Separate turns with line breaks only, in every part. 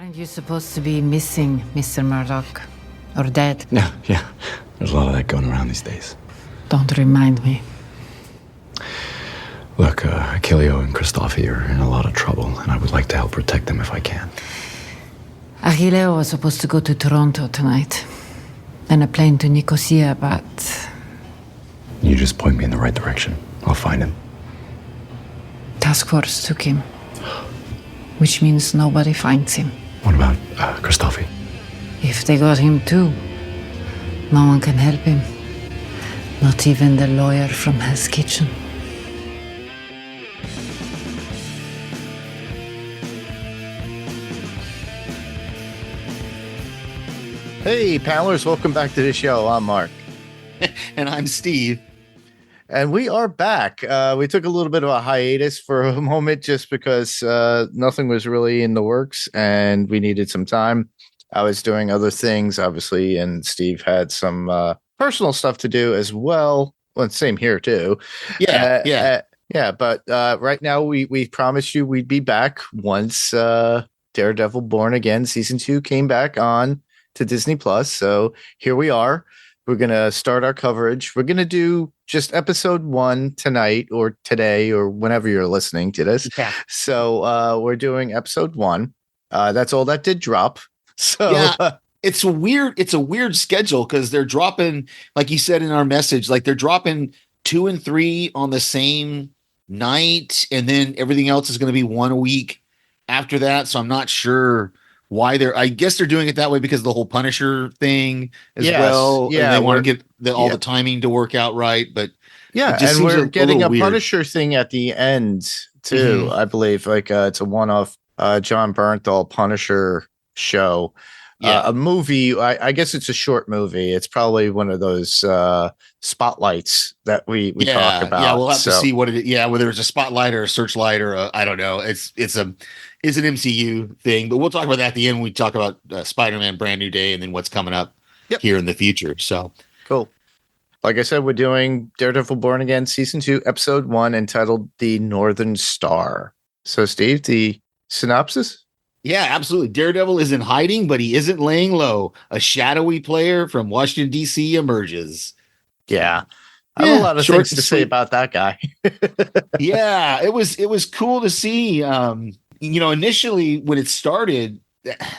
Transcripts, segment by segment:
Aren't you supposed to be missing, Mr. Murdoch? Or dead?
Yeah. There's a lot of that going around these days.
Don't remind me.
Look, Achilleo and Christophe are in a lot of trouble, and I would like to help protect them if I can.
Achilleo was supposed to go to Toronto tonight. Then a plane to Nicosia, but...
You just point me in the right direction. I'll find him.
Task Force took him. Which means nobody finds him.
What about Christophe?
If they got him too, no one can help him. Not even the lawyer from Hell's Kitchen.
Hey, panelers, welcome back to the show. I'm Mark.
And I'm Steve.
And we are back. We took a little bit of a hiatus for a moment just because nothing was really in the works and we needed some time. I was doing other things, obviously, and Steve had some personal stuff to do as well. Well, same here, too.
Yeah.
But right now, we promised you we'd be back once Daredevil Born Again Season 2 came back on to Disney Plus. So here we are. We're going to start our coverage. We're going to do just episode 1 tonight or today or whenever you're listening to this.
Yeah.
So we're doing episode 1. That's all that did drop. So
yeah, it's a weird schedule because they're dropping, like you said in our message, like they're dropping 2 and 3 on the same night, and then everything else is going to be 1 a week after that. So I'm not sure why I guess they're doing it that way because of the whole Punisher thing as well.
Yeah,
and they want to get all the timing to work out right. But
yeah, and we're getting a Punisher thing at the end too. I believe it's a one-off John Bernthal Punisher show. A movie. I guess it's a short movie. It's probably one of those spotlights that we talk about.
Yeah, we'll have to see what it is. Yeah, whether it's a spotlight or a searchlight or I don't know. It's an MCU thing, but we'll talk about that at the end when we talk about Spider-Man Brand New Day and then what's coming up here in the future. So
cool. Like I said, we're doing Daredevil Born Again Season 2, Episode 1, entitled The Northern Star. So, Steve, the synopsis?
Yeah, absolutely. Daredevil is in hiding, but he isn't laying low. A shadowy player from Washington, D.C. emerges.
Yeah. I have a lot of things to say about that guy.
Yeah, it was cool to see. Initially when it started,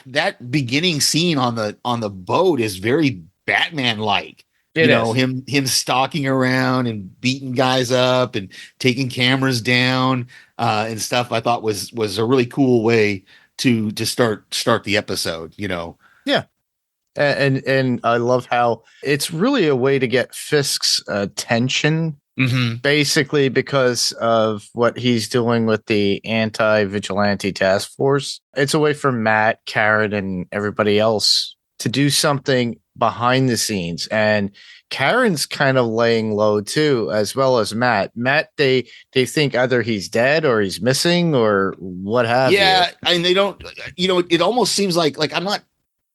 that beginning scene on the boat is very Batman-like. Him stalking around and beating guys up and taking cameras down and stuff. I thought was a really cool way to start the episode.
Yeah. And I love how it's really a way to get Fisk's attention, basically because of what he's doing with the anti-vigilante task force. It's a way for Matt, Karen, and everybody else to do something behind the scenes. And Karen's kind of laying low too, as well as Matt. Matt, they think either he's dead or he's missing or what have you.
Yeah, and they don't. It almost seems like I'm not.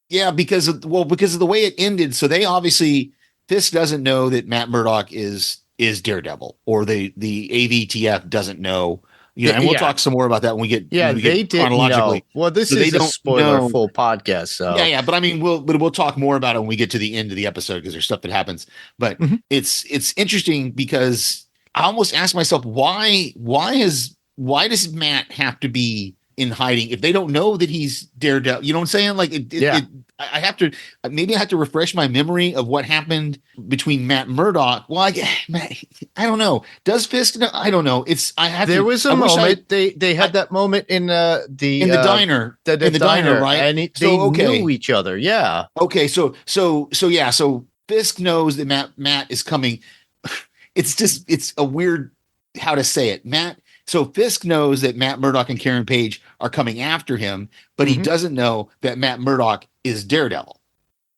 Yeah, because of the way it ended. So they obviously Fisk doesn't know that Matt Murdock is Daredevil, or the AVTF doesn't know. And we'll talk some more about that when we get
they didn't know. Well, this is a spoiler full podcast, so
but I mean we'll talk more about it when we get to the end of the episode because there's stuff that happens. But it's interesting because I almost ask myself why does Matt have to be in hiding if they don't know that he's Daredevil? You know what I'm saying? Like I have to refresh my memory of what happened between Matt Murdock. Well, I don't know. Does Fisk know? I don't know. There
was a moment. They had that moment in the
diner.
The diner, right? And they knew each other. Yeah.
Okay. So Fisk knows that Matt is coming. It's a weird how to say it, Matt. So Fisk knows that Matt Murdock and Karen Page are coming after him, but he doesn't know that Matt Murdock is Daredevil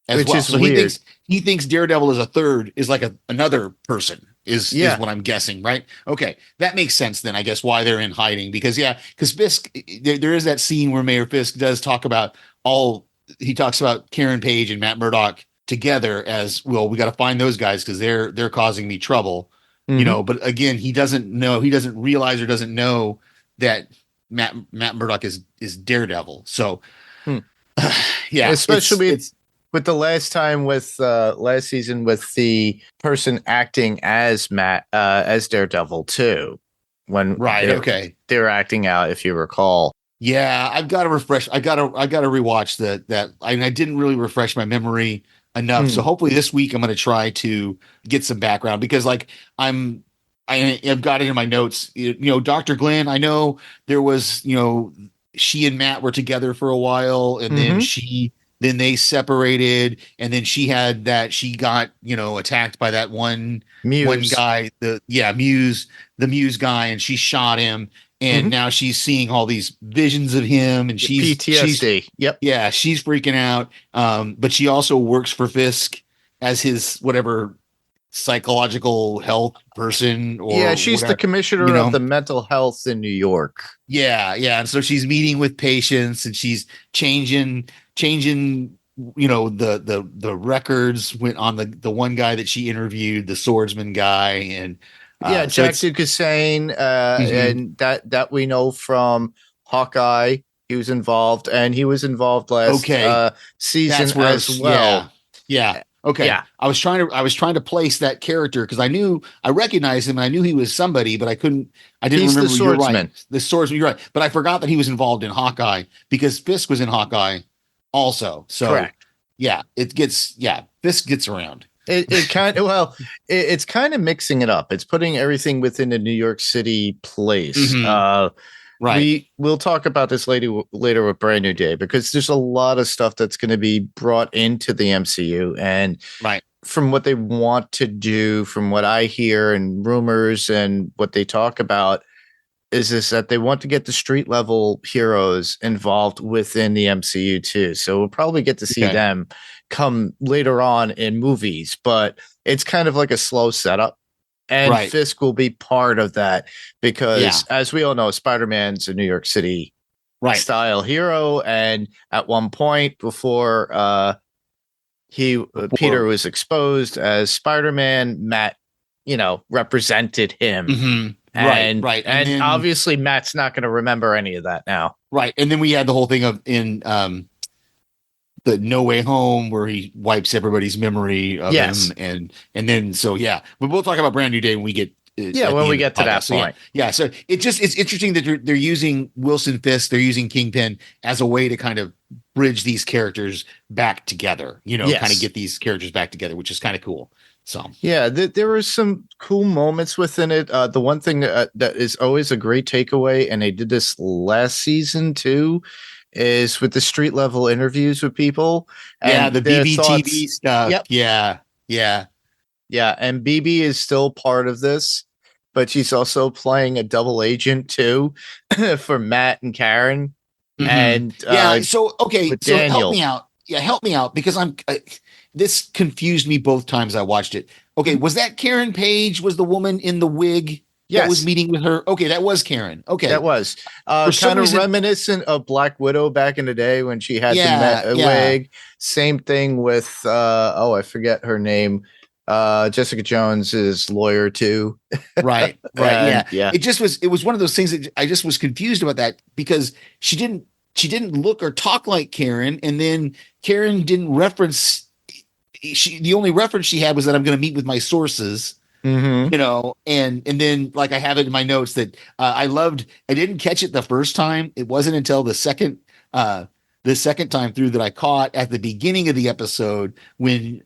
as well. So weird. He thinks Daredevil is like another person is what I'm guessing, right? Okay, that makes sense then. I guess why they're in hiding because Fisk there is that scene where Mayor Fisk does talk about he talks about Karen Page and Matt Murdock together as well. We got to find those guys because they're causing me trouble. But again, he doesn't realize or doesn't know that Matt Murdock is Daredevil. So Yeah,
especially
it's
with the last time with last season with the person acting as Matt as Daredevil too, when they're acting out, if you recall.
Yeah, I've got to refresh. I got to rewatch that. I didn't really refresh my memory enough. So hopefully this week I'm going to try to get some background, because like I've got it in my notes. Dr. Glenn, I know there was, she and Matt were together for a while, and then they separated, and then she got, attacked by that one guy, the Muse guy, and she shot him. And now she's seeing all these visions of him, and she's
PTSD.
She's freaking out. But she also works for Fisk as his whatever psychological health person, or
she's
whatever,
the commissioner of the mental health in New York.
And so she's meeting with patients, and she's changing the records went on the one guy that she interviewed, the swordsman guy, and
Jack Duquesne, and that we know from Hawkeye. He was involved, and he was involved last season as well.
Okay. Yeah. I was trying to place that character, because I recognized him, and I knew he was somebody, but I didn't remember.
The swordsman.
You're right. The swordsman. You're right. But I forgot that he was involved in Hawkeye, because Fisk was in Hawkeye also. So
correct.
Fisk gets around.
It's kind of mixing it up. It's putting everything within a New York City place.
Right.
We'll talk about this later with Brand New Day, because there's a lot of stuff that's going to be brought into the MCU, and from what they want to do, from what I hear and rumors and what they talk about, is that they want to get the street level heroes involved within the MCU too. So we'll probably get to see them come later on in movies, but it's kind of like a slow setup. And Fisk will be part of that, because as we all know, Spider-Man's a New York City style hero. And at one point before Peter was exposed as Spider-Man, Matt, represented him. And then, obviously Matt's not going to remember any of that now.
Right. And then we had the whole thing of in the No Way Home, where he wipes everybody's memory of him. And then, but we'll talk about Brand New Day when we get
when we get to that point.
So it's interesting that they're using Wilson Fisk, they're using Kingpin as a way to kind of bridge these characters back together, kind of get these characters back together, which is kind of cool. So
there were some cool moments within it. The one thing that is always a great takeaway, and they did this last season too, is with the street level interviews with people. And
the BBTV stuff.
Yep. And BB is still part of this, but she's also playing a double agent too for Matt and Karen. And
so
Daniel.
Help me out, because this confused me both times I watched it. Okay, was that Karen Page? Was the woman in the wig that was meeting with her? Okay, that was Karen. Okay,
that was kind of reminiscent of Black Widow back in the day when she had the wig. Same thing with I forget her name. Jessica Jones's lawyer too.
Right. It was one of those things that I just was confused about, that because she didn't look or talk like Karen, and then Karen didn't reference. The only reference she had was that I'm going to meet with my sources, and then like I have it in my notes that I didn't catch it the first time. It wasn't until the second time through that I caught at the beginning of the episode when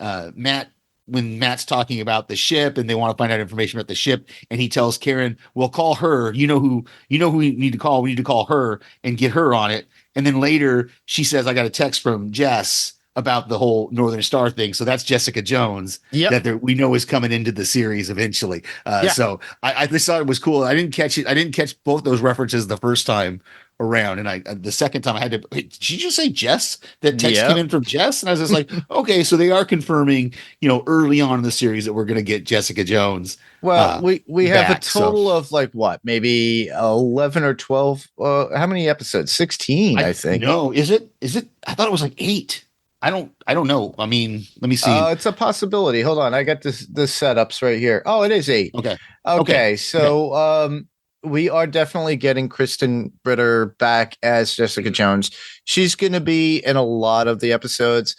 Matt's talking about the ship, and they want to find out information about the ship, and he tells Karen, "We'll call her. You know who we need to call. We need to call her and get her on it." And then later she says, "I got a text from Jess about the whole Northern Star thing." So that's Jessica Jones that we know is coming into the series eventually. So I just thought it was cool. I didn't catch it. I didn't catch both those references the first time around, and the second time I had to. Hey, did you just say Jess? That text came in from Jess, and I was just like, okay, so they are confirming, early on in the series that we're going to get Jessica Jones.
Well, we have a total of like what, maybe 11 or 12. How many episodes? 16, I think.
No, is it? I thought it was like 8. I don't know. I mean, let me see.
It's a possibility. Hold on. I got the setups right here. Oh, it is 8. Okay. So, we are definitely getting Kristen Ritter back as Jessica Jones. She's going to be in a lot of the episodes.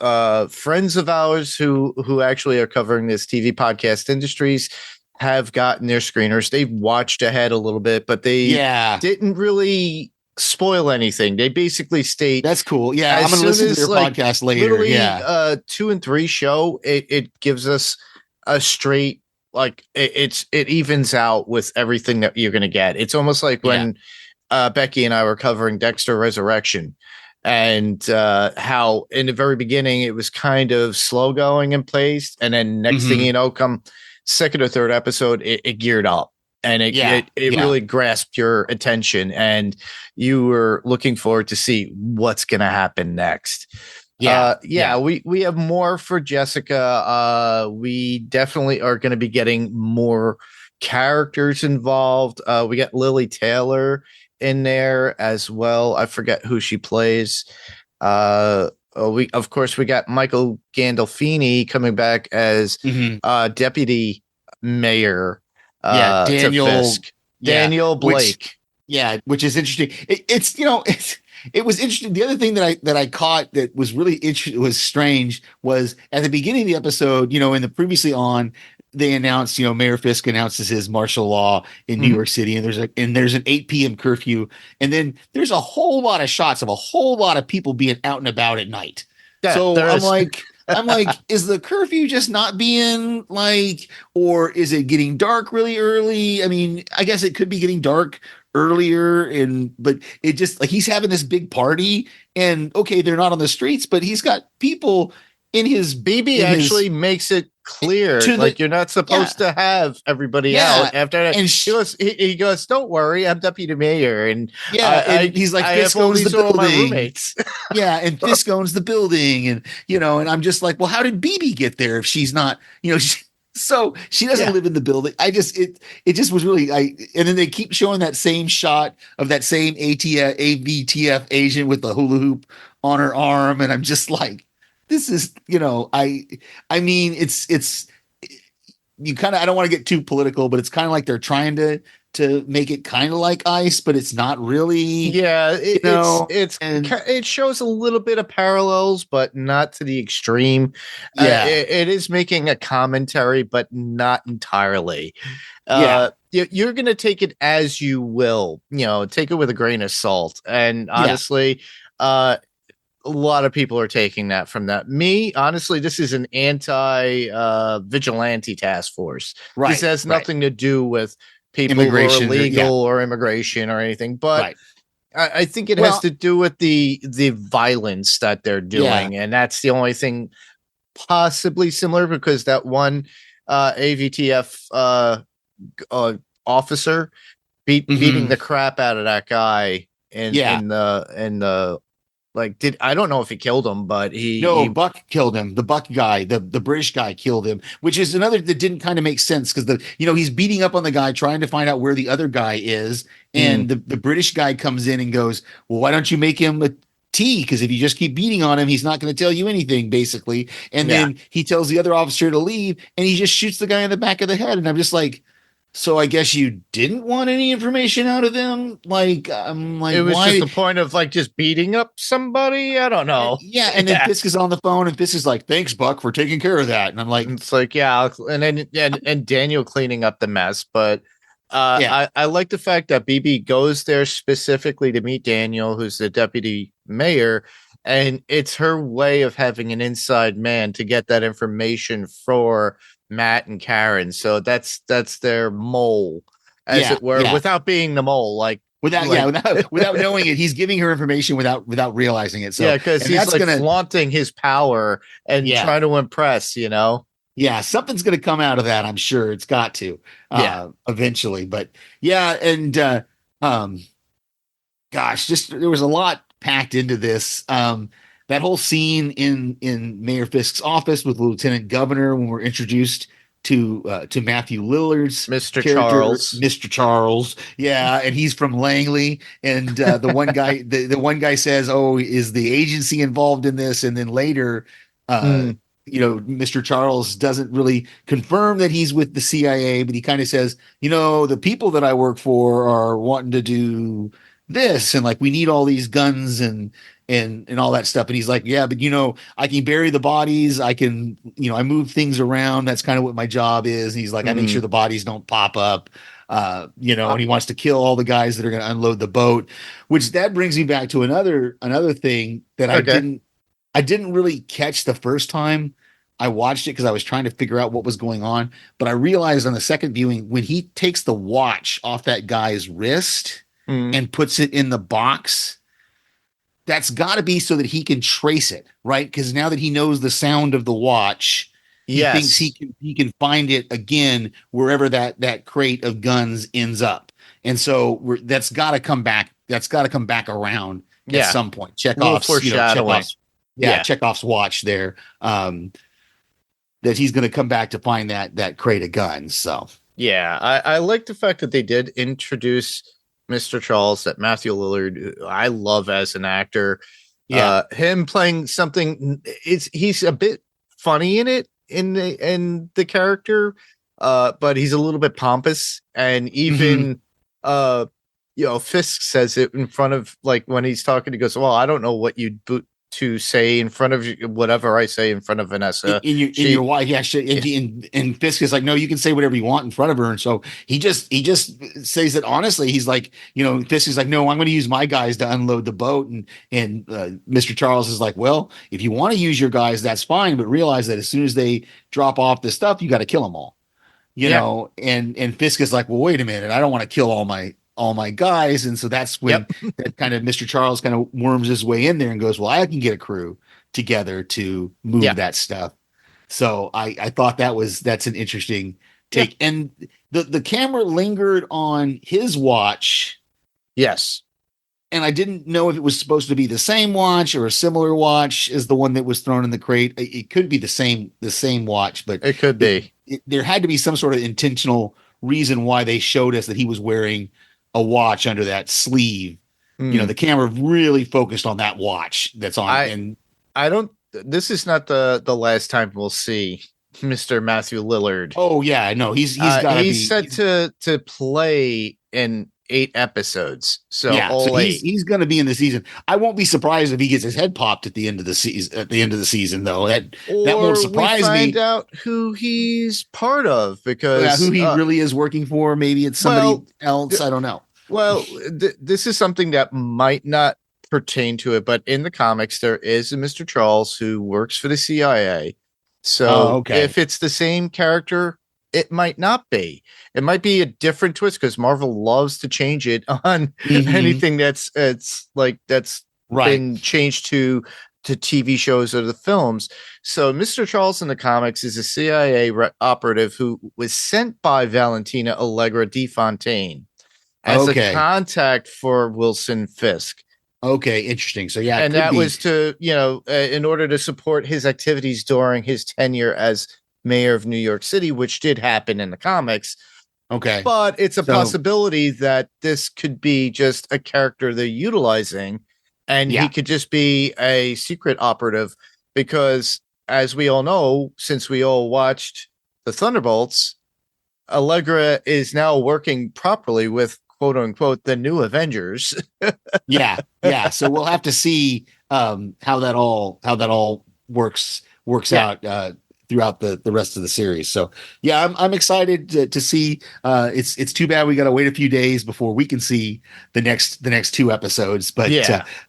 Friends of ours who actually are covering this TV podcast industries have gotten their screeners. They've watched ahead a little bit, but they didn't really spoil anything. They basically state
that's cool. Yeah, I'm gonna listen to their podcast later. Yeah,
2 and 3 show. It gives us a straight, like it evens out with everything that you're gonna get. It's almost like when Becky and I were covering Dexter Resurrection, and how in the very beginning it was kind of slow going in place, and then next thing you know, come second or third episode, it geared up. And it really grasped your attention, and you were looking forward to see what's going to happen next. We have more for Jessica. We definitely are going to be getting more characters involved. We got Lily Taylor in there as well. I forget who she plays. We got Michael Gandolfini coming back as deputy mayor. Daniel Blake.
Which is interesting. It was interesting. The other thing that I caught that was really interesting, was strange, was at the beginning of the episode, in the previously on, they announced, Mayor Fisk announces his martial law in New York City, and there's an 8 p.m. curfew, and then there's a whole lot of shots of a whole lot of people being out and about at night.
Yeah,
so I'm like, is the curfew just not being or is it getting dark really early? I mean, I guess it could be getting dark earlier, but it just he's having this big party, and okay, they're not on the streets, but he's got people in his
BB actually makes it clear, you're not supposed to have everybody out after that. And he goes, "Don't worry, I'm deputy mayor." And
he's like, "Fisk owns the building." My roommates. And Fisk owns the building, and and I'm just like, well, how did BB get there if she's not, so she doesn't live in the building. It just was really, and then they keep showing that same shot of that same AVTF agent with the hula hoop on her arm, and I'm just like, this is, I mean, it's you kind of, I don't want to get too political, but it's kind of like they're trying to make it kind of like ICE, but it's not really.
Yeah, it shows a little bit of parallels, but not to the extreme. It is making a commentary, but not entirely. You're going to take it as you will, take it with a grain of salt. And honestly, a lot of people are taking that from that. Me, honestly, this is an anti-vigilante task force. Right. This has nothing to do with people who are illegal or immigration or anything. But I think it has to do with the violence that they're doing. And that's the only thing possibly similar, because that one AVTF officer beating the crap out of that guy in the I don't know if he killed him, but Buck killed him. The Buck guy, the British guy killed him, which is another that didn't kind of make sense, because he's beating up on the guy, trying to find out where the other guy is. And the British guy comes in and goes, well, why don't you make him a tea? Because if you just keep beating on him, he's not going to tell you anything, basically. And then he tells the other officer to leave, and he just shoots the guy in the back of the head. And I'm just like, so I guess you didn't want any information out of them? I'm like, it was just the point of just beating up somebody? I don't know. And then Fisk is on the phone, and Fisk is like, thanks, Buck, for taking care of that. And I'm like, it's like, and then and Daniel cleaning up the mess. But I like the fact that BB goes there specifically to meet Daniel, who's the deputy mayor, and it's her way of having an inside man to get that information for Matt and Karen. So that's their mole, as it were, without being the mole, without knowing it. He's giving her information without realizing it. So because he's flaunting his power and trying to impress, something's gonna come out of that. I'm sure it's got to eventually. But there was a lot packed into this. That whole scene in Mayor Fisk's office with the Lieutenant Governor, when we're introduced to Matthew Lillard's Mr. Charles, and he's from Langley, and the one guy the one guy says, "Oh, is the agency involved in this?" And then later,
Mr. Charles doesn't really confirm that he's with the CIA, but he kind of says, the people that I work for are wanting to do this, and like we need all these guns and all that stuff. And he's like, yeah, but I can bury the bodies. I can, I move things around. That's kind of what my job is. And he's like, I make sure the bodies don't pop up. And he wants to kill all the guys that are going to unload the boat, which that brings me back to another thing that I didn't really catch the first time I watched it because I was trying to figure out what was going on. But I realized on the second viewing, when he takes the watch off that guy's wrist and puts it in the box, that's got to be so that he can trace it, right? Because now that he knows the sound of the watch, he thinks he can find it again wherever that crate of guns ends up. And so that's got to come back. That's got to come back around at some point. Chekhov's watch there. That he's going to come back to find that crate of guns. So
yeah, I like the fact that they did introduce Mr. Charles, that Matthew Lillard, who I love as an actor. Yeah, him playing something he's a bit funny in it in the character, but he's a little bit pompous, and even Fisk says it in front of, like, when he's talking, he goes, "Well, I don't know what you'd to say in front of whatever I say in front of Vanessa
in your wife." Yeah, and Fisk is like, "No, you can say whatever you want in front of her." And so he just says that honestly. He's like, Fisk is like, "No, I'm going to use my guys to unload the boat." And Mr. Charles is like, "Well, if you want to use your guys, that's fine, but realize that as soon as they drop off the stuff, you got to kill them all." And Fisk is like, "Well, wait a minute, I don't want to kill all my guys." And so that's when that kind of Mr. Charles kind of worms his way in there and goes, "Well, I can get a crew together to move that stuff." So I thought that's an interesting take. And the camera lingered on his watch.
Yes.
And I didn't know if it was supposed to be the same watch or a similar watch as the one that was thrown in the crate. It could be the same watch, but
it could be.
There had to be some sort of intentional reason why they showed us that he was wearing a watch under that sleeve. The camera really focused on that watch that's on.
This is not the last time we'll see Mr. Matthew Lillard.
Oh yeah, no, he's
set to play in 8 episodes. So
he's going to be in the season. I won't be surprised if he gets his head popped at the end of the season. At the end of the season, though, that won't surprise me.
Find out who he's part of, because
who he really is working for. Maybe it's somebody else. I don't know.
Well, this is something that might not pertain to it, but in the comics, there is a Mr. Charles who works for the CIA. So if it's the same character, it might not be. It might be a different twist, because Marvel loves to change it on anything that's been changed to TV shows or the films. So Mr. Charles in the comics is a CIA operative who was sent by Valentina Allegra DeFontaine as a contact for Wilson Fisk.
Okay, interesting. So
and that was to, in order to support his activities during his tenure as mayor of New York City, which did happen in the comics.
Okay.
But it's a possibility that this could be just a character they're utilizing, and he could just be a secret operative, because as we all know, since we all watched the Thunderbolts, Allegra is now working properly with, quote unquote, the new Avengers.
Yeah. So we'll have to see how that all works out throughout the rest of the series. So yeah, I'm excited to see. It's too bad we got to wait a few days before we can see the next 2 episodes, but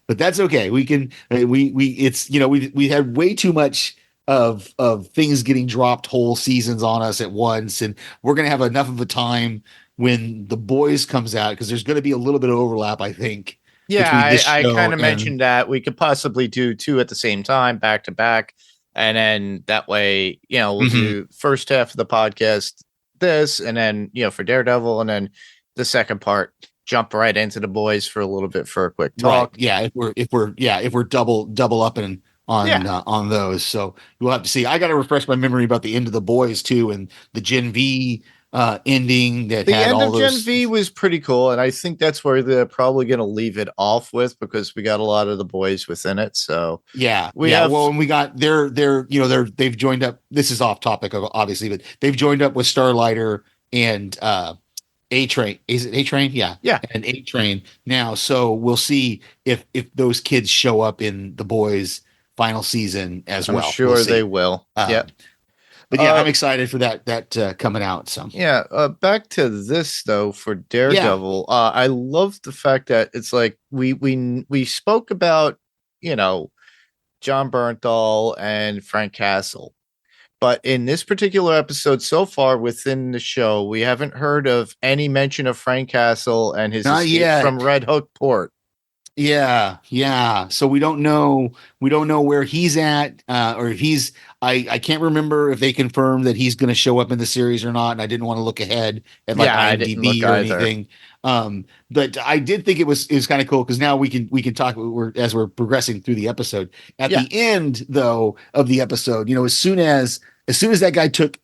that's okay. We can we had way too much of things getting dropped whole seasons on us at once, and we're gonna have enough of a time when The Boys comes out, because there's going to be a little bit of overlap, I think.
Yeah, I kind of mentioned that we could possibly do 2 at the same time, back to back. And then that way, we'll do first half of the podcast, this, and then, for Daredevil, and then the second part, jump right into The Boys for a little bit for a quick talk.
Right. Yeah. If we're double up and on those. So we'll have to see. I got to refresh my memory about the end of The Boys too, and the Gen V ending that
the
had
end
all
of Gen
those.
V was pretty cool, and I think that's where they're probably going to leave it off with, because we got a lot of the boys within it. So we have
well, and we got they've joined up. This is off topic, obviously, but they've joined up with Starlighter and A Train. Is it A Train? Yeah, and A Train now. So we'll see if those kids show up in the boys' final season as well.
I'm sure they will.
But yeah, I'm excited for that coming out. So
back to this though for Daredevil. I love the fact that it's like we spoke about, John Bernthal and Frank Castle, but in this particular episode so far within the show, we haven't heard of any mention of Frank Castle and his escape from Red Hook Port.
Yeah. So we don't know where he's at, or if he's. I can't remember if they confirmed that he's going to show up in the series or not, and I didn't want to look ahead at IMDb or anything. But I did think it was kind of cool, because now we can talk as we're progressing through the episode. At the end though of the episode, as soon as that guy took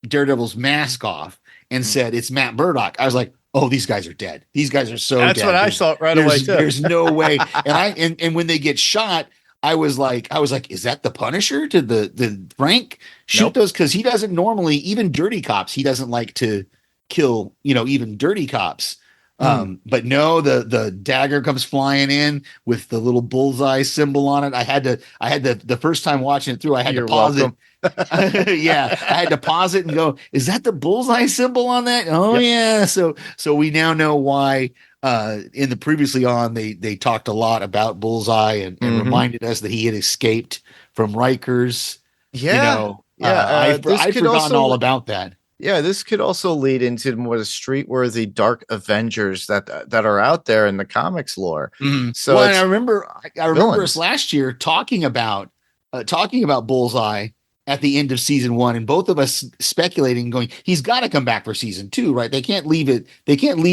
Daredevil's mask off and said it's Matt Murdock, I was like, oh, these guys are dead. These guys are so
That's
dead.
what I thought right away too.
There's no way. And when they get shot, I was like, is that the Punisher? Did the Frank shoot those? Because he doesn't normally, even dirty cops, he doesn't like to kill, even dirty cops. But no, the dagger comes flying in with the little bullseye symbol on it. I had the first time watching it through, I had to pause it. I had to pause it and go, is that the bullseye symbol on that? Oh yeah. So we now know why. In the previously on, they talked a lot about Bullseye and reminded us that he had escaped from Rikers. I'd forgotten all about that.
Yeah, this could also lead into more the street-worthy dark Avengers that are out there in the comics lore. So
I remember us last year talking about Bullseye at the end of season 1, and both of us speculating, going, he's got to come back for season 2, right? They can't leave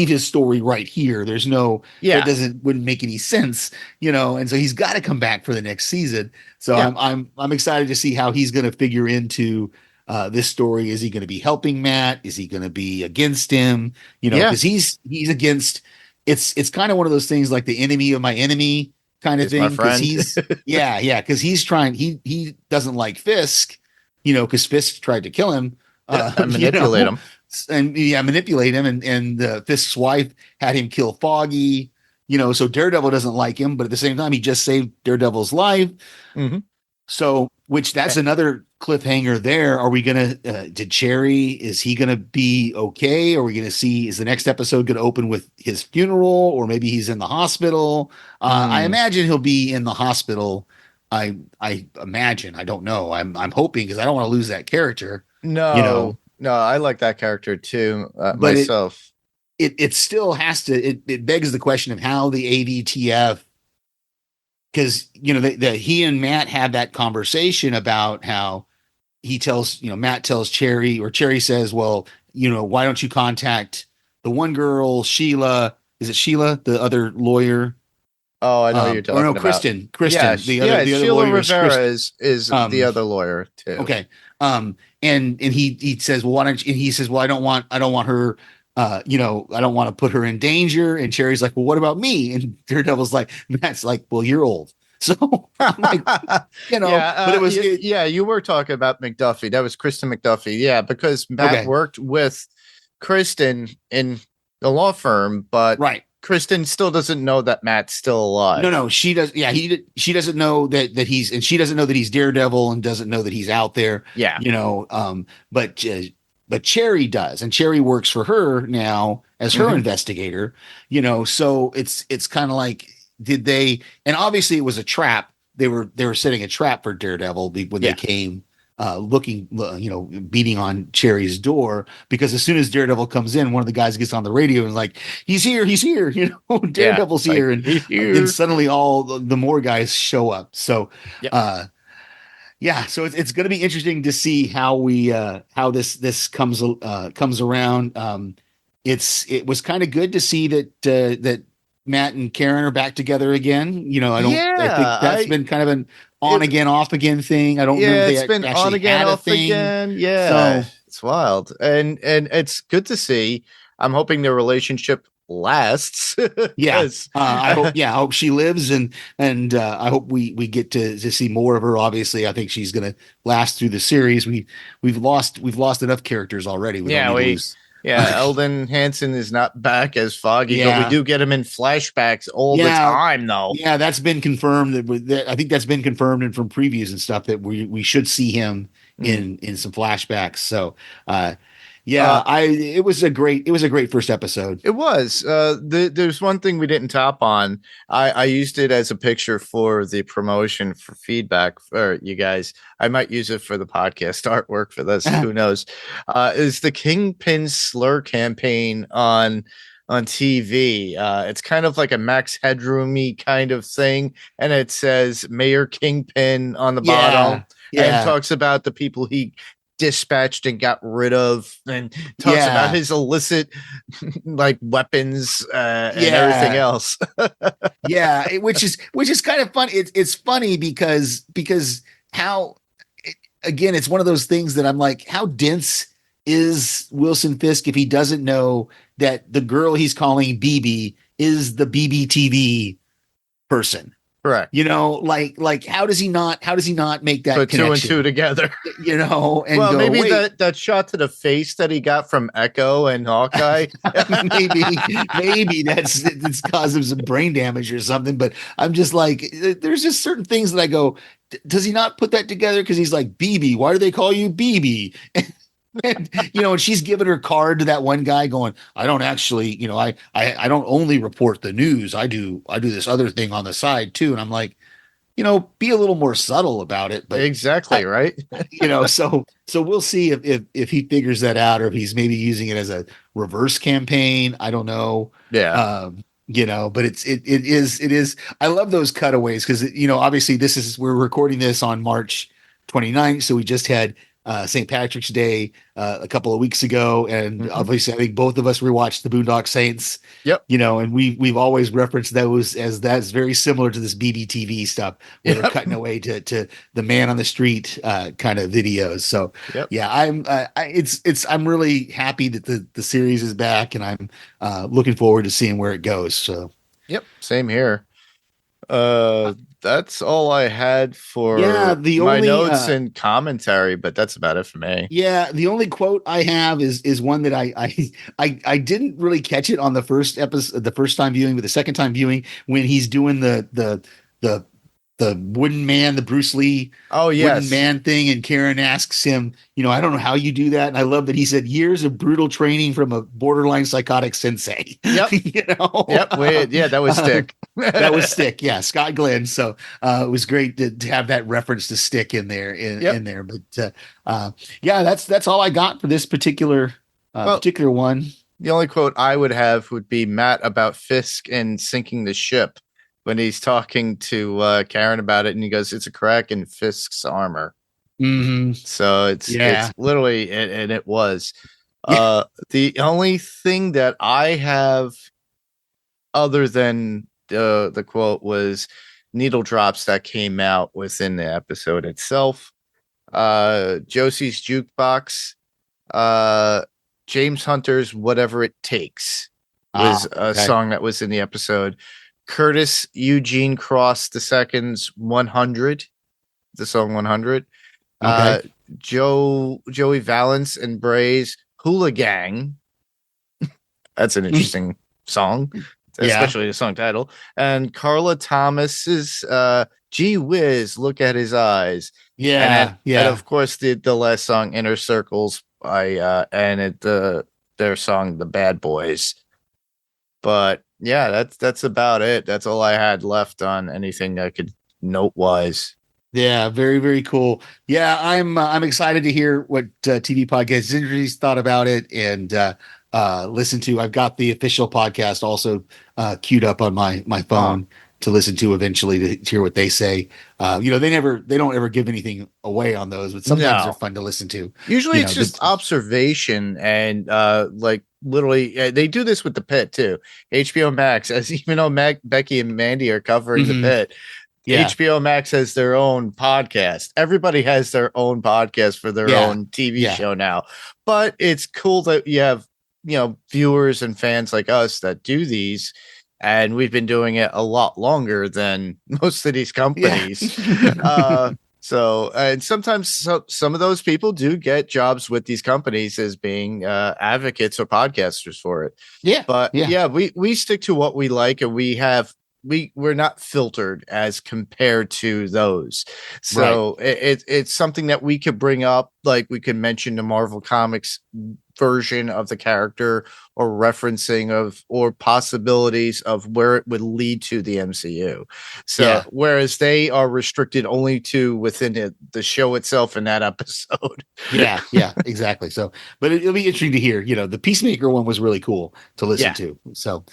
his story right here. There's no, wouldn't make any sense, and so he's got to come back for the next season. So I'm excited to see how he's going to figure into this story. Is he going to be helping Matt? Is he going to be against him? Because he's against, it's kind of one of those things like the enemy of my enemy kind of thing. Because because he's trying, he doesn't like Fisk, because Fisk tried to kill him,
manipulate him,
and Fisk's wife had him kill Foggy, so Daredevil doesn't like him, but at the same time, he just saved Daredevil's life. So, that's another cliffhanger there. Are we gonna did Cherry, is he gonna be okay? Are we gonna see, is the next episode gonna open with his funeral, or maybe he's in the hospital? I imagine he'll be in the hospital. I imagine. I don't know. I'm hoping, because I don't want to lose that character.
No, I like that character too, myself.
It still has to. It begs the question of how the ADTF, because he and Matt had that conversation about how he tells Matt tells Cherry, or Cherry says, well, why don't you contact the one girl, Sheila? Is it Sheila, the other lawyer?
Oh, I know who you're talking about.
Kristen.
Yeah,
the other
Sheila
lawyer
Rivera is the other lawyer too.
Okay. And he says, well, why don't you, and he says, well, I don't want her, I don't want to put her in danger. And Cherry's like, well, what about me? And Daredevil's like, Matt's like, well, you're old. So I'm like, but it was,
you were talking about McDuffie. That was Kristen McDuffie. Yeah. Because Matt worked with Kristen in the law firm, but Kristen still doesn't know that Matt's still alive.
No, she does. Yeah, she doesn't know that he's, and she doesn't know that he's Daredevil, and doesn't know that he's out there.
Yeah,
but Cherry does, and Cherry works for her now as her investigator. So it's kind of like, did they? And obviously, it was a trap. They were setting a trap for Daredevil when they came. Looking, beating on Cherry's door, because as soon as Daredevil comes in, one of the guys gets on the radio and is like, he's here, Daredevil's here. And then suddenly all the more guys show up. So, so it's going to be interesting to see how how this comes around. It was kind of good to see that Matt and Karen are back together again. I think that's been kind of an on again, off again thing. I don't remember.
It's been on again, off again. Yeah. It's wild, and it's good to see. I'm hoping their relationship lasts.
Yes, I hope she lives, and I hope we get to see more of her. Obviously, I think she's going to last through the series. We've lost enough characters already. We don't need to lose.
Yeah, Eldon Hansen is not back as Foggy, but we
Yeah.
do get him in flashbacks all the time, though.
Yeah, that's been confirmed. I think that's been confirmed and from previews and stuff that we should see him in some flashbacks. So, it was a great first episode.
It was. There's one thing we didn't top on. I used it as a picture for the promotion for feedback for you guys. I might use it for the podcast artwork for this. Who knows? Is the Kingpin slur campaign on TV? It's kind of like a Max Headroomy kind of thing, and it says Mayor Kingpin on the bottom, and talks about the people he dispatched and got rid of, and talks about his illicit like weapons and everything else.
Which is kind of fun. It's funny because how, again, it's one of those things that I'm like, how dense is Wilson Fisk if he doesn't know that the girl he's calling BB is the BBTV person?
Correct.
Like how does he not make that
put
connection?
Two and two together?
And
well,
go,
maybe
wait.
that shot to the face that he got from Echo and Hawkeye.
maybe it's caused him some brain damage or something. But I'm just like, there's just certain things that I go, does he not put that together? Because he's like, BB, why do they call you BB? And she's giving her card to that one guy going, I don't actually, I don't only report the news. I do this other thing on the side too. And I'm like, be a little more subtle about it. But
exactly. Right.
So we'll see if he figures that out, or if he's maybe using it as a reverse campaign. I don't know.
Yeah.
But it is. I love those cutaways because, obviously we're recording this on March 29th. So we just had St. Patrick's Day a couple of weeks ago, and obviously I think both of us rewatched the Boondock Saints.
Yep.
And we've always referenced those as that's very similar to this BBTV stuff where they're cutting away to the man on the street kind of videos. So I'm really happy that the series is back, and I'm looking forward to seeing where it goes. So
same here. That's all I had for my notes and commentary, but that's about it for me. Yeah,
the only quote I have is one that I didn't really catch it on the first episode, the first time viewing, but the second time viewing when he's doing the wooden man, the Bruce Lee wooden man thing, and Karen asks him, I don't know how you do that. And I love that he said years of brutal training from a borderline psychotic sensei.
Yep. That was Stick.
That was Stick. Yeah, Scott Glenn. So it was great to have that reference to Stick in there. In there, but that's all I got for this particular one.
The only quote I would have would be Matt about Fisk and sinking the ship. When he's talking to Karen about it, and he goes, "It's a crack in Fisk's armor."
Mm-hmm.
So it's literally, and it was. The only thing that I have, other than the quote, was needle drops that came out within the episode itself. Josie's Jukebox, James Hunter's "Whatever It Takes" was a song that was in the episode. Curtis Eugene Cross II's 100, the song 100. Joey Valance and Bray's Hula Gang. That's an interesting song, especially the song title. And Carla Thomas's Gee Whiz, Look at His Eyes. And of course the last song, Inner Circles, by their song The Bad Boys. But that's about it. That's all I had left on anything I could note wise.
Yeah, very, very cool. Yeah, I'm excited to hear what TV Podcast Industries thought about it and listen to. I've got the official podcast also queued up on my phone to listen to eventually to hear what they say. They don't ever give anything away on those, but sometimes they're fun to listen to.
Usually it's just observation and literally they do this with The Pit too. HBO Max, as even though Becky and Mandy are covering The Pit,
Yeah.
HBO Max has their own podcast. Everybody has their own podcast for their own TV show now. But it's cool that you have, viewers and fans like us that do these. And we've been doing it a lot longer than most of these companies. So, and sometimes some of those people do get jobs with these companies as being advocates or podcasters for it.
Yeah.
But we stick to what we like, and we're not filtered as compared to those. So it's something that we could bring up, like we could mention the Marvel Comics version of the character, or referencing of, or possibilities of where it would lead to the MCU. So whereas they are restricted only to within the show itself in that episode.
Yeah, exactly. So, but it'll be interesting to hear. The Peacemaker one was really cool to listen to. So,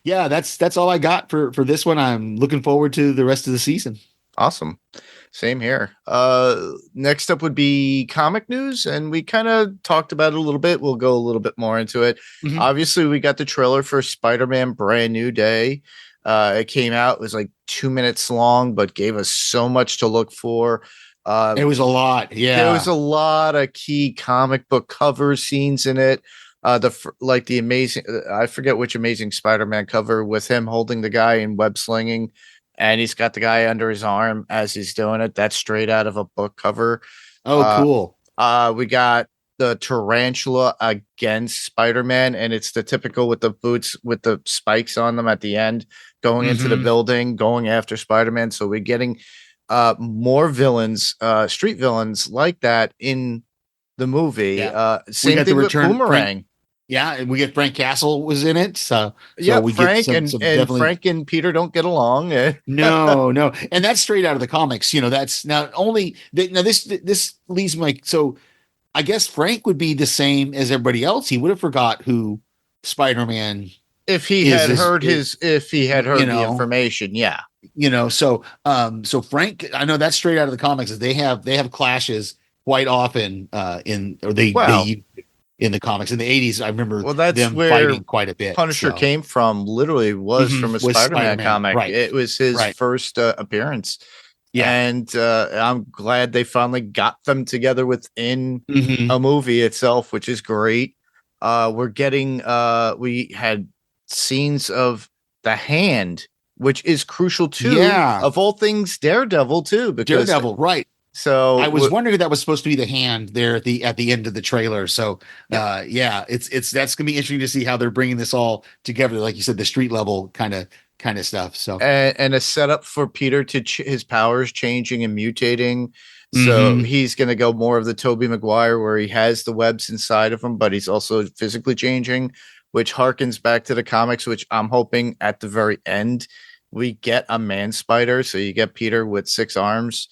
that's all I got for this one. I'm looking forward to the rest of the season.
Awesome. Same here. Next up would be comic news, and we kind of talked about it a little bit. We'll go a little bit more into it. Mm-hmm. Obviously, we got the trailer for Spider-Man Brand New Day. It came out. It was like 2 minutes long, but gave us so much to look for.
It was a lot. Yeah.
There was a lot of key comic book cover scenes in it. The amazing, I forget which Amazing Spider-Man cover with him holding the guy in web slinging, and he's got the guy under his arm as he's doing it. That's straight out of a book cover.
Oh, cool.
We got the tarantula against Spider-Man, and it's the typical with the boots with the spikes on them at the end, going into the building, going after Spider-Man. So we're getting more villains, street villains like that in the movie. Same thing with Boomerang.
And we get Frank Castle was in it. So we
Frank
get some
Frank and Peter don't get along.
No. And that's straight out of the comics. That's not only this leads me so I guess Frank would be the same as everybody else. He would have forgot who Spider-Man
if he had heard the information. Yeah.
So Frank, I know that's straight out of the comics, is they have clashes quite often in the comics in the 80s. I remember
that's
them
where
fighting quite a bit.
Punisher came from, literally was from a Spider-Man comic.
Right.
It was his first appearance. Yeah. And I'm glad they finally got them together within a movie itself, which is great. We're getting we had scenes of the Hand, which is crucial too.
Yeah.
Of all things, Daredevil too. Because
Daredevil, right.
So
I was wondering if that was supposed to be the Hand there at the end of the trailer. So it's that's gonna be interesting to see how they're bringing this all together. Like you said, the street level kind of stuff. So
and a setup for Peter to his powers changing and mutating. So he's going to go more of the Tobey Maguire, where he has the webs inside of him, but he's also physically changing, which harkens back to the comics, which I'm hoping at the very end we get a man spider. So you get Peter with 6 arms.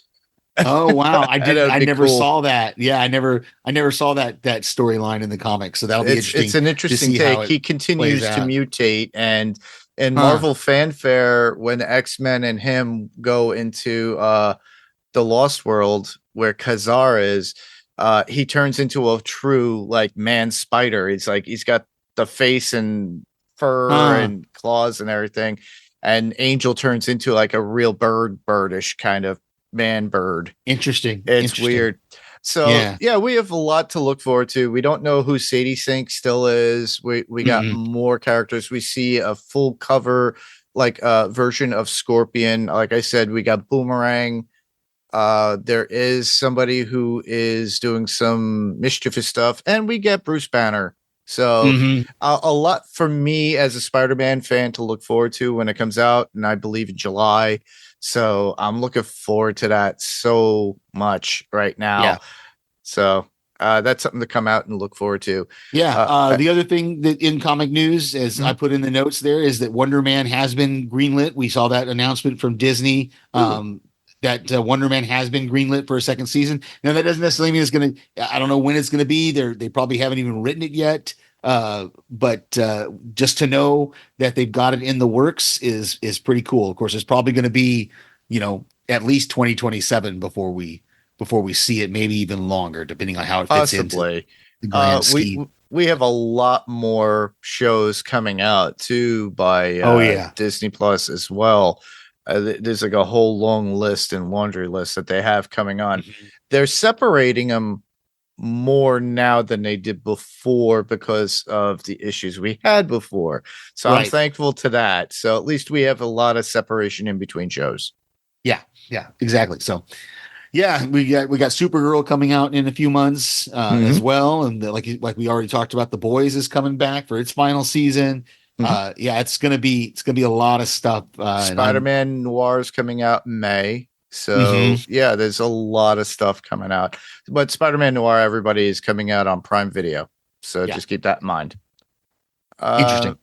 Oh wow! I never saw that. Yeah, I never saw that storyline in the comics. So that'll be interesting.
It's an interesting take. He continues to mutate, and in Marvel fanfare, when X-Men and him go into the Lost World where Kazar is, he turns into a true man spider. He's got the face and fur and claws and everything, and Angel turns into a real birdish kind of man bird.
Interesting.
It's weird. So we have a lot to look forward to. We don't know who Sadie Sink still is. We got more characters. We see a full cover version of Scorpion. Like I said, we got Boomerang. There is somebody who is doing some mischievous stuff, and we get Bruce Banner. So a lot for me as a Spider-Man fan to look forward to when it comes out, and I believe in July. So I'm looking forward to that so much right now. Yeah. So that's something to come out and look forward to.
Yeah. The other thing that in comic news, as I put in the notes there, is that Wonder Man has been greenlit. We saw that announcement from Disney. That Wonder Man has been greenlit for a second season. Now that doesn't necessarily mean it's going to, I don't know when it's going to be. They probably haven't even written it yet. But just to know that they've got it in the works is pretty cool. Of course, it's probably going to be, at least 2027 before we see it, maybe even longer, depending on how it fits into the grand scheme.
We have a lot more shows coming out too by Disney Plus as well. There's like a whole long list and laundry list that they have coming on.
Mm-hmm.
They're separating them more now than they did before because of the issues we had before. So I'm
Right.
thankful to that. So at least we have a lot of separation in between shows.
Yeah, exactly. So yeah, we got Supergirl coming out in a few months as well, and like we already talked about, The Boys is coming back for its final season. Yeah, it's gonna be a lot of stuff.
Spider-Man Noir is coming out in May. So
Mhm.
yeah, there's a lot of stuff coming out. But Spider-Man Noir, everybody is coming out on Prime Video. So
Yeah.
just keep that in mind.
Interesting.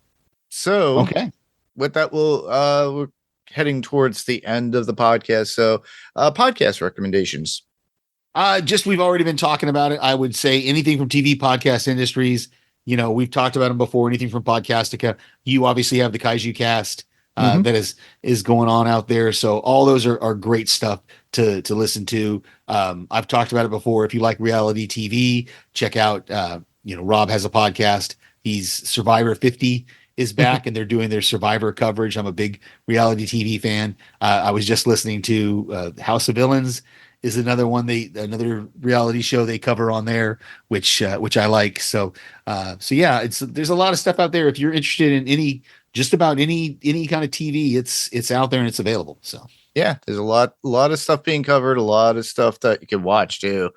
So
Okay.
with that, we're heading towards the end of the podcast. So podcast recommendations.
Just we've already been talking about it. I would say anything from TV podcast industries. We've talked about them before. Anything from Podcastica. You obviously have the Kaiju Cast that is going on out there. So all those are great stuff to listen to. I've talked about it before. If you like reality TV, check out. Rob has a podcast. He's Survivor 50 is back, and they're doing their Survivor coverage. I'm a big reality TV fan. I was just listening to House of Villains is another one another reality show they cover on there, which I like. So yeah, there's a lot of stuff out there. If you're interested in just about any kind of TV, it's out there and it's available. So
yeah, there's a lot of stuff being covered, a lot of stuff that you can watch too.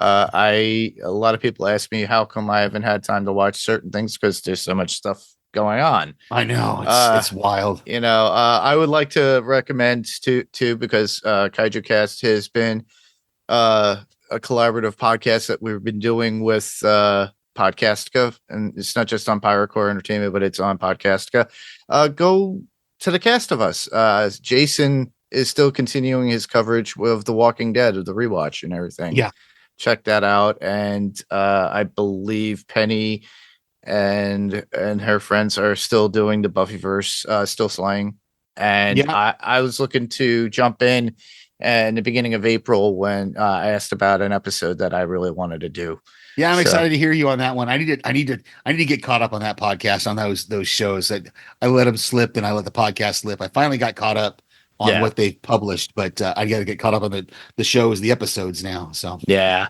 A lot of people ask me how come I haven't had time to watch certain things, because there's so much stuff going on.
I know it's wild.
I would like to recommend too, because Kaiju Cast has been a collaborative podcast that we've been doing with Podcastica, and it's not just on Pirate Core Entertainment, but it's on Podcastica. Go to the Cast of Us. Jason is still continuing his coverage of The Walking Dead, of the rewatch and everything.
Yeah,
check that out. And I believe Penny and her friends are still doing the Buffyverse, still slaying. And
yeah.
I was looking to jump in the beginning of April when I asked about an episode that I really wanted to do.
Yeah, I'm excited to hear you on that one. I need to get caught up on that podcast, on those shows that I let them slip and I let the podcast slip. I finally got caught up on what they've published, but I got to get caught up on the shows, the episodes now. So
yeah,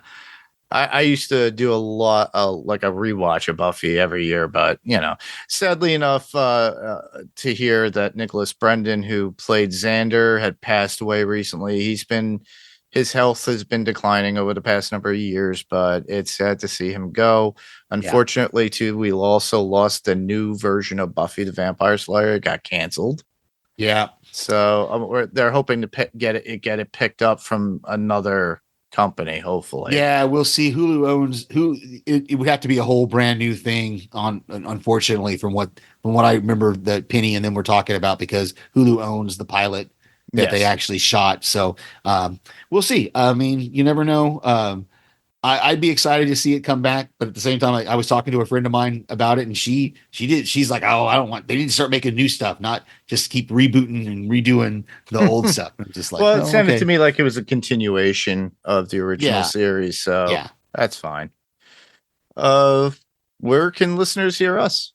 I used to do a lot, like a rewatch of Buffy every year, but sadly enough, to hear that Nicholas Brendan, who played Xander, had passed away recently. His health has been declining over the past number of years, but it's sad to see him go. Unfortunately, too, we also lost the new version of Buffy the Vampire Slayer. It got canceled.
Yeah,
so they're hoping to get it picked up from another company, hopefully.
Yeah, we'll see. Hulu owns it would have to be a whole brand new thing, unfortunately, from what I remember that Penny and them were talking about, because Hulu owns the pilot that they actually shot. So we'll see. I mean, you never know. I'd be excited to see it come back, but at the same time, I was talking to a friend of mine about it, and she's like, oh, I don't want, they need to start making new stuff, not just keep rebooting and redoing the old stuff. I'm just like,
well, it sounded to me like it was a continuation of the original series, so that's fine. Where can listeners hear us?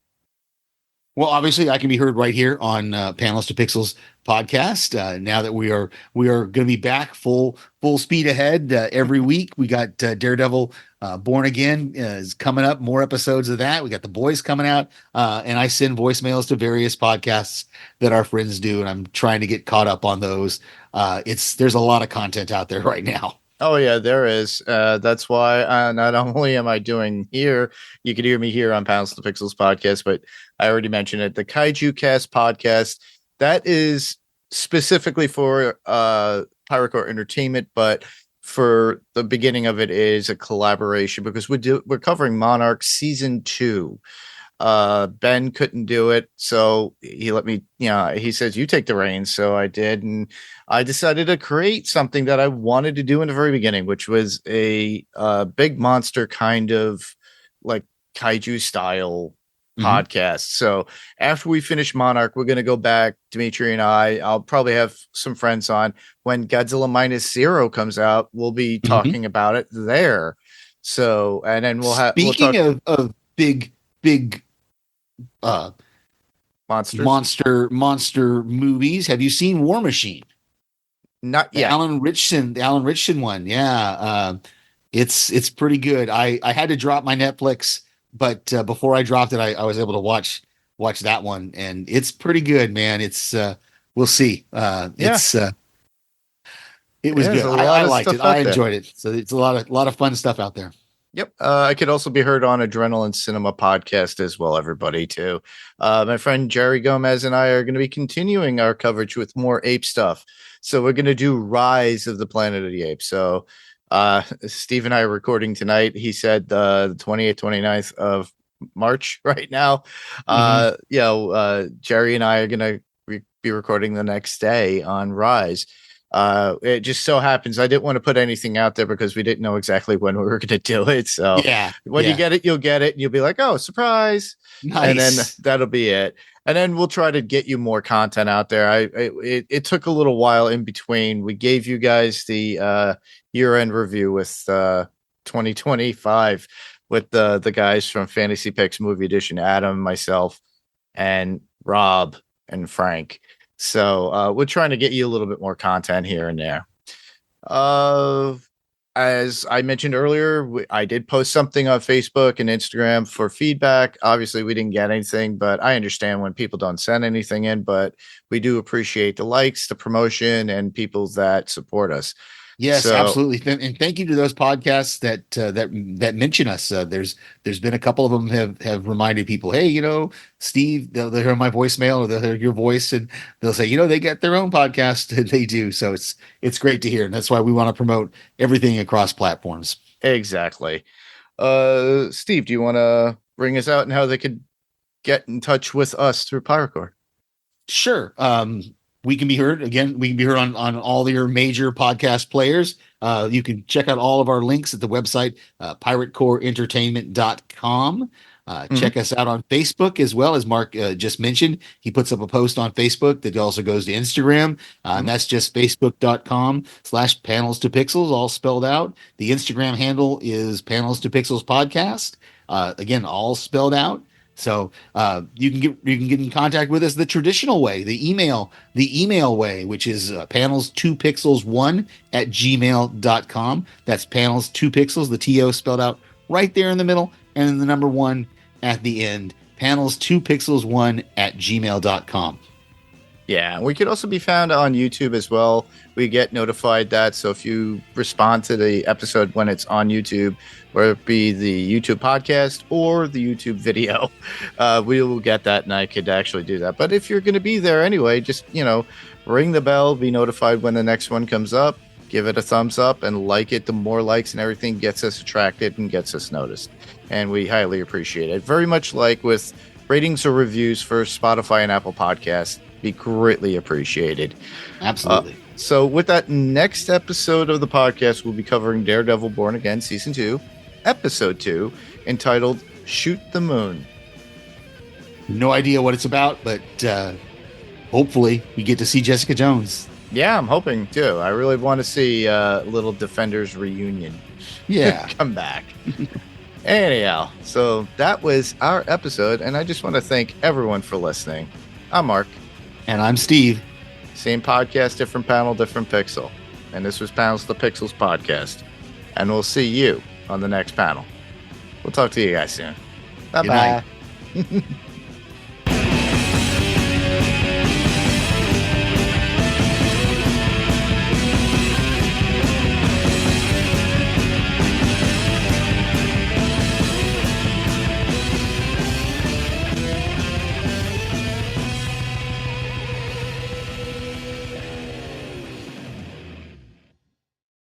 Well, obviously, I can be heard right here on Panelist to Pixels podcast. Now that we are going to be back full speed ahead every week. We got Daredevil Born Again is coming up. More episodes of that. We got The Boys coming out, and I send voicemails to various podcasts that our friends do, and I'm trying to get caught up on those. There's a lot of content out there right now.
Oh yeah, there is. That's why not only am I doing here, you can hear me here on Panels to Pixels podcast, but I already mentioned it, the Kaiju Cast podcast. That is specifically for Pirate Core Entertainment, but for the beginning of it is a collaboration, because we're covering Monarch season 2. Ben couldn't do it, so he let me, he says, you take the reins. So I did, and I decided to create something that I wanted to do in the very beginning, which was a big monster kind of like kaiju style podcast. So after we finish Monarch, we're going to go back, Dimitri and I'll probably have some friends on when Godzilla -0 comes out. We'll be talking about it there. So, and then we'll talk
of big monster movies. Have you seen War Machine?
Not yet.
The Alan Richson one. Yeah. It's pretty good. I had to drop my Netflix, but before I dropped it, I was able to watch that one, and it's pretty good, man. It's we'll see. It was good. I liked it. I enjoyed it. So it's a lot of fun stuff out there.
Yep. I could also be heard on Adrenaline Cinema podcast as well, everybody, too. My friend Jerry Gomez and I are going to be continuing our coverage with more ape stuff. So we're going to do Rise of the Planet of the Apes. So Steve and I are recording tonight. He said the 28th, 29th of March right now. Jerry and I are going to be recording the next day on Rise. It just so happens I didn't want to put anything out there because we didn't know exactly when we were going to do it. So when you get it, you'll get it. And you'll be like, oh, surprise.
Nice.
And then that'll be it. And then we'll try to get you more content out there. It took a little while in between. We gave you guys the year-end review with 2025 with the guys from Fantasy Picks Movie Edition, Adam, myself, and Rob and Frank. So we're trying to get you a little bit more content here and there. As I mentioned earlier, I did post something on Facebook and Instagram for feedback. Obviously, we didn't get anything, but I understand when people don't send anything in, but we do appreciate the likes, the promotion, and people that support us.
Yes, absolutely. And thank you to those podcasts that mention us. There's been a couple of them have reminded people, hey, Steve, they'll hear my voicemail or they'll hear your voice and they'll say, they get their own podcast. They do. So it's great to hear. And that's why we want to promote everything across platforms.
Exactly. Steve, do you want to bring us out and how they could get in touch with us through PyroCore?
Sure. We can be heard on all your major podcast players. You can check out all of our links at the website, piratecoreentertainment.com. Check us out on Facebook as well, as Mark just mentioned. He puts up a post on Facebook that also goes to Instagram. And that's just facebook.com/panels2pixels, all spelled out. The Instagram handle is panels2pixels podcast. Again, all spelled out. So you can get in contact with us the traditional way, the email way, which is panels2pixels1@gmail.com. That's panels2pixels, the TO spelled out right there in the middle, and then the number 1 at the end, panels2pixels1@gmail.com.
Yeah, we could also be found on YouTube as well. We get notified that, so if you respond to the episode when it's on YouTube, whether it be the YouTube podcast or the YouTube video, we will get that, and I could actually do that. But if you're going to be there anyway, just, ring the bell, be notified when the next one comes up, give it a thumbs up, and like it. The more likes and everything gets us attracted and gets us noticed, and we highly appreciate it. Very much like with ratings or reviews for Spotify and Apple Podcasts, be greatly appreciated.
Absolutely.
So with that, next episode of the podcast, we'll be covering Daredevil Born Again, Season 2, Episode 2, entitled Shoot the Moon.
No idea what it's about, but hopefully we get to see Jessica Jones.
Yeah, I'm hoping too. I really want to see Little Defenders reunion.
Yeah.
Come back. Anyhow, so that was our episode, and I just want to thank everyone for listening. I'm Mark.
And I'm Steve.
Same podcast, different panel, different pixel. And this was Panels to Pixels podcast. And we'll see you on the next panel. We'll talk to you guys soon. Bye-bye.